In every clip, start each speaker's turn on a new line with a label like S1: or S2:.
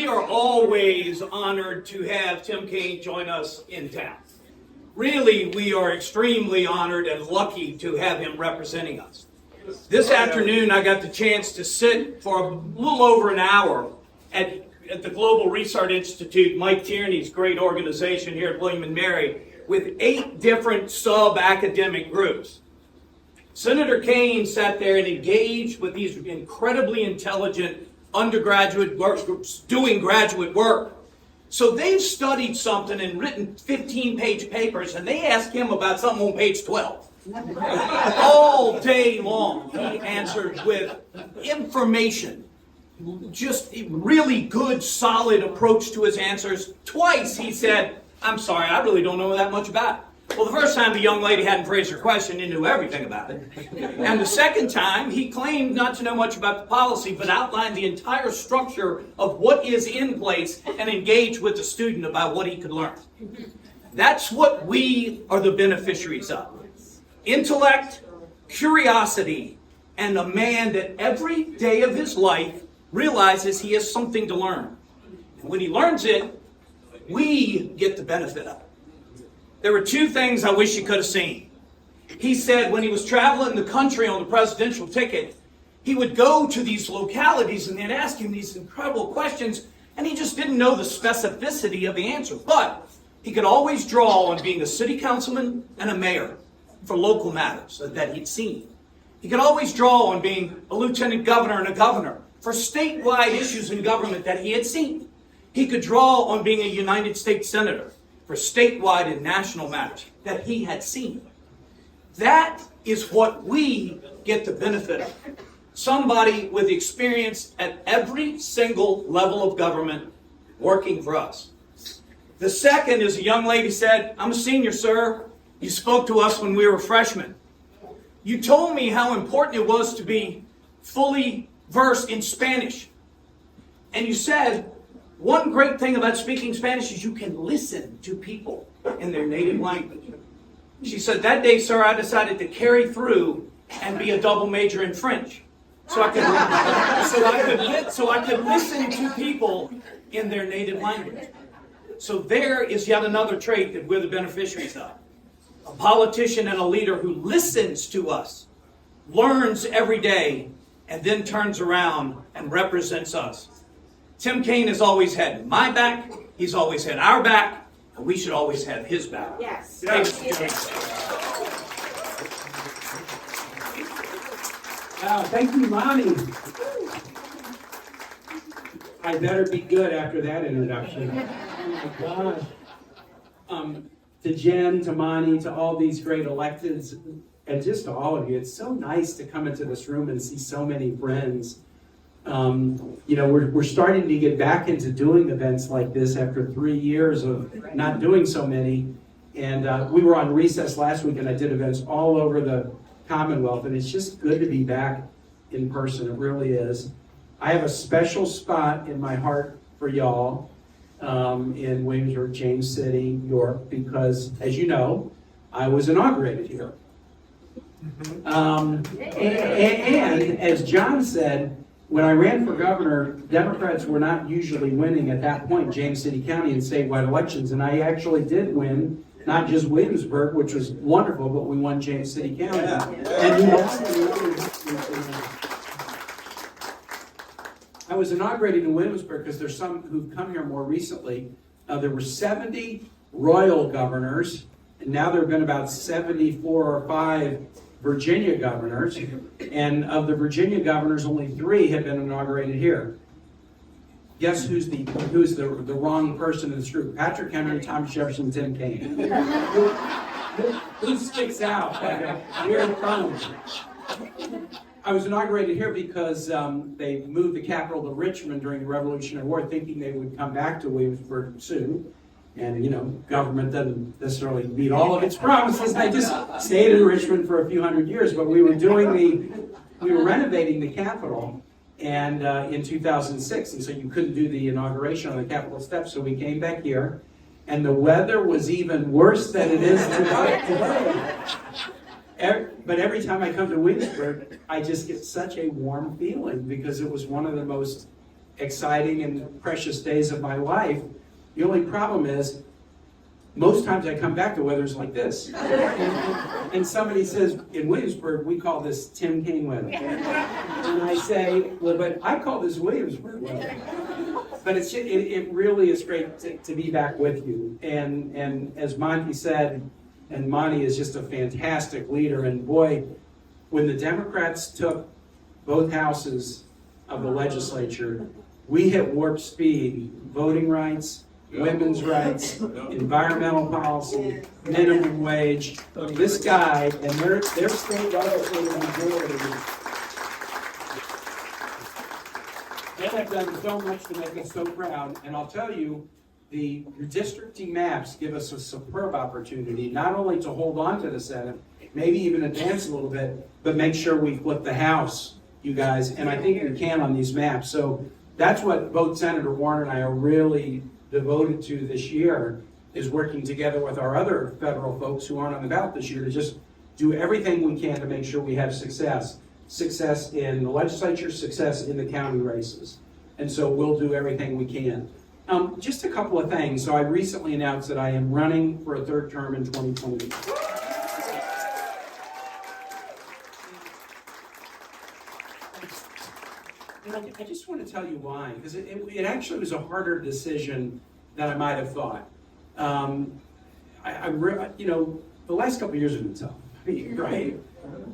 S1: We are always honored to have Tim Kaine join us in town. Really, we are extremely honored and lucky to have him representing us. This afternoon, I got the chance to sit for a little over an hour at the Global Research Institute, Mike Tierney's great organization here at William & Mary, with 8 different sub-academic groups. Senator Kaine sat there and engaged with these incredibly intelligent undergraduate work groups doing graduate work. So they've studied something and written 15-page papers, and they asked him about something on page 12. All day long, he answered with information. Just a really good, solid approach to his answers. Twice he said, "I'm sorry, I really don't know that much about it." Well, the first time the young lady hadn't phrased her question, he knew everything about it. And the second time, he claimed not to know much about the policy, but outlined the entire structure of what is in place and engaged with the student about what he could learn. That's what we are the beneficiaries of. Intellect, curiosity, and a man that every day of his life realizes he has something to learn. And when he learns it, we get the benefit of it. There were 2 things I wish you could have seen. He said when he was traveling the country on the presidential ticket, he would go to these localities and they'd ask him these incredible questions, and he just didn't know the specificity of the answer. But he could always draw on being a city councilman and a mayor for local matters that he'd seen. He could always draw on being a lieutenant governor and a governor for statewide issues in government that he had seen. He could draw on being a United States senator for statewide and national matters that he had seen. That is what we get the benefit of. Somebody with experience at every single level of government working for us. The second is a young lady said, "I'm a senior, sir. You spoke to us when we were freshmen. You told me how important it was to be fully versed in Spanish. And you said, one great thing about speaking Spanish is you can listen to people in their native language." She said, "That day, sir, I decided to carry through and be a double major in French. So I could listen to people in their native language." So there is yet another trait that we're the beneficiaries of. A politician and a leader who listens to us, learns every day, and then turns around and represents us. Tim Kaine has always had my back, he's always had our back, and we should always have his back.
S2: Yes.
S3: Wow, thank you, Lonnie. I better be good after that introduction. Oh my gosh. To Jen, to Monty, to all these great electeds, and just to all of you, it's so nice to come into this room and see so many friends. We're starting to get back into doing events like this after 3 years of not doing so many. And we were on recess last week, and I did events all over the Commonwealth, and it's just good to be back in person. It really is. I have a special spot in my heart for y'all in Williamsburg, James City, New York, because, as you know, I was inaugurated here. And as John said, when I ran for governor, Democrats were not usually winning at that point, James City County, in statewide elections. And I actually did win, not just Williamsburg, which was wonderful, but we won James City County. And I was inaugurated in Williamsburg because there's some who've come here more recently. There were 70 royal governors, and now there have been about 74 or 5 Virginia governors, and of the Virginia governors, only 3 have been inaugurated here. Guess who's the wrong person in this group? Patrick Henry, Thomas Jefferson, Tim Kaine. Who sticks out? Where in front? I was inaugurated here because they moved the capital to Richmond during the Revolutionary War, thinking they would come back to Williamsburg soon. And, government doesn't necessarily meet all of its promises. They just stayed in Richmond for a few hundred years. But we were renovating the Capitol and in 2006. And so you couldn't do the inauguration on the Capitol steps. So we came back here. And the weather was even worse than it is today. But every time I come to Williamsburg, I just get such a warm feeling because it was one of the most exciting and precious days of my life. The only problem is, most times I come back, the weather's like this. And somebody says, in Williamsburg, we call this Tim Kaine weather. And I say, well, but I call this Williamsburg weather. But it really is great to be back with you. And as Monty said, and Monty is just a fantastic leader. And boy, when the Democrats took both houses of the legislature, we hit warp speed. Voting rights, women's rights, environmental policy, minimum wage. This guy and their state legislative majority, they have done so much to make us so proud. And I'll tell you, the redistricting maps give us a superb opportunity, not only to hold on to the Senate, maybe even advance a little bit, but make sure we flip the House, you guys. And I think we can on these maps. So that's what both Senator Warner and I are really devoted to this year, is working together with our other federal folks who aren't on the ballot this year to just do everything we can to make sure we have success. Success in the legislature, success in the county races. And so we'll do everything we can. Just a couple of things. So I recently announced that I am running for a third term in 2020. And I just want to tell you why, because it actually was a harder decision than I might have thought. The last couple of years have been tough, right?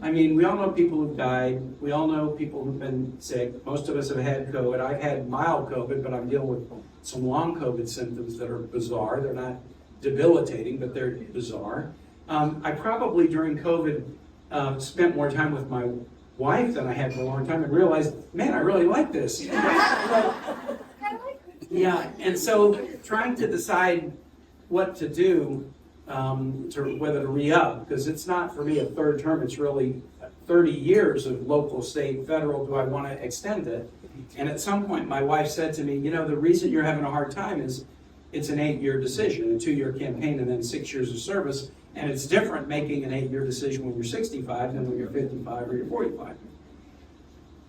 S3: I mean, we all know people who've died. We all know people who've been sick. Most of us have had COVID. I've had mild COVID, but I'm dealing with some long COVID symptoms that are bizarre. They're not debilitating, but they're bizarre. I probably, during COVID, spent more time with my wife than I had for a long time and realized, man, I really like this. Yeah, and so trying to decide what to do, whether to re-up, because it's not for me a third term, it's really 30 years of local, state, federal. Do I want to extend it? And at some point my wife said to me, the reason you're having a hard time is it's an 8-year decision, a 2-year campaign, and then 6 years of service. And it's different making an 8-year decision when you're 65 than when you're 55 or you're 45.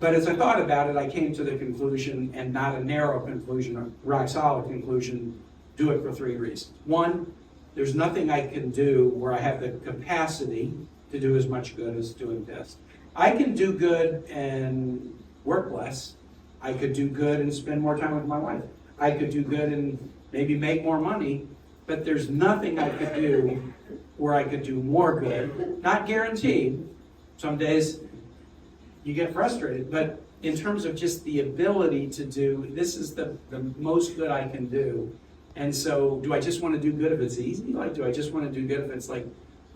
S3: But as I thought about it, I came to the conclusion, and not a narrow conclusion, a rock solid conclusion, do it for 3 reasons. One, there's nothing I can do where I have the capacity to do as much good as doing this. I can do good and work less. I could do good and spend more time with my wife. I could do good and maybe make more money, but there's nothing I could do where I could do more good. Not guaranteed. Some days you get frustrated, but in terms of just the ability to do, this is the most good I can do. And so, do I just want to do good if it's easy? Like, do I just want to do good if it's like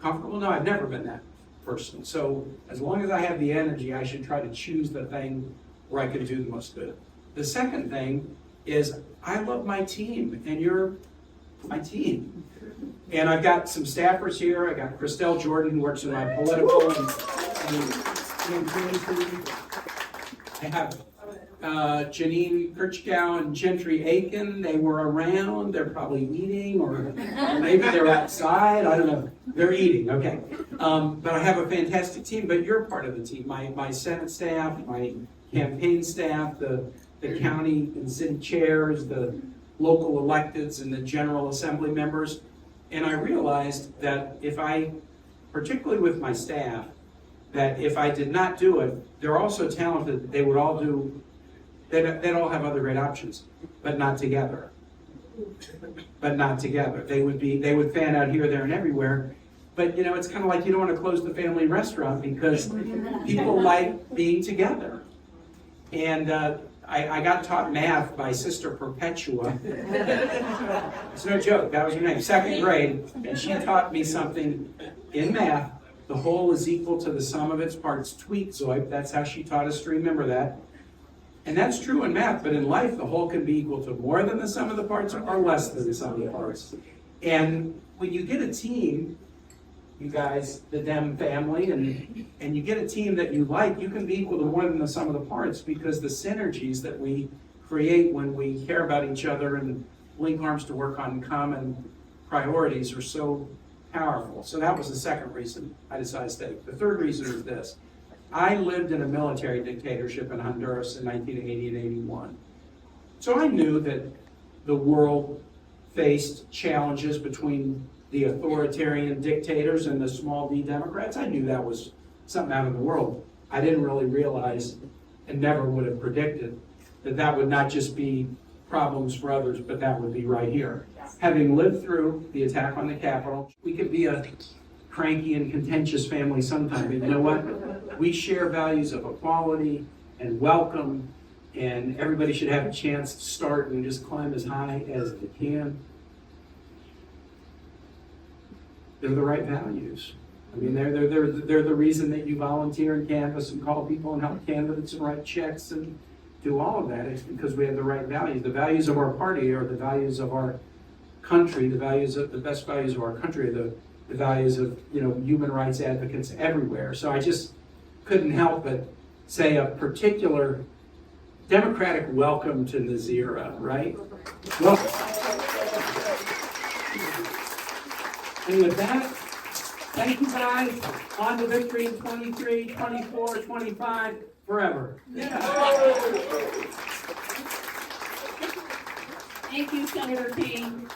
S3: comfortable? No, I've never been that person. So, as long as I have the energy, I should try to choose the thing where I can do the most good. The second thing is I love my team, and you're my team. And I've got some staffers here. I got Christelle Jordan, who works in my political and campaign team. I have Janine Kirchgau and Gentry Aiken. They were around. They're probably eating, or maybe they're outside. I don't know. They're eating. Okay. But I have a fantastic team. But you're part of the team. My Senate staff, my campaign staff, the county and city chairs, the local electeds, and the General Assembly members. And I realized that particularly with my staff, that if I did not do it, they're all so talented, they'd all have other great options, but not together. They would fan out here, there, and everywhere. But it's kind of like you don't want to close the family restaurant because people like being together. And I got taught math by Sister Perpetua. It's no joke, that was her name, 2nd grade. And she taught me something in math. The whole is equal to the sum of its parts. Tweetzoid, that's how she taught us to remember that. And that's true in math, but in life, the whole can be equal to more than the sum of the parts or less than the sum of the parts. And when you get a team, you guys, the Dem family, and you get a team that you like, you can be equal to more than the sum of the parts, because the synergies that we create when we care about each other and link arms to work on common priorities are so powerful. So that was the second reason I decided to stay. The third reason is this. I lived in a military dictatorship in Honduras in 1980 and 81. So I knew that the world faced challenges between the authoritarian dictators and the small d Democrats. I knew that was something out of the world. I didn't really realize, and never would have predicted, that that would not just be problems for others, but that would be right here. Having lived through the attack on the Capitol, we could be a cranky and contentious family sometime. And you know what? We share values of equality and welcome, and everybody should have a chance to start and just climb as high as they can. They're the right values. I mean, they're the reason that you volunteer and canvass and call people and help candidates and write checks and do all of that. It's because we have the right values. The values of our party are the values of our country. The best values of our country are the values of, human rights advocates everywhere. So I just couldn't help but say a particular democratic welcome to Nazira, right? Well, and with that, thank you guys. On to victory in 23, 24, 25, forever.
S2: Thank you, Senator Kaine.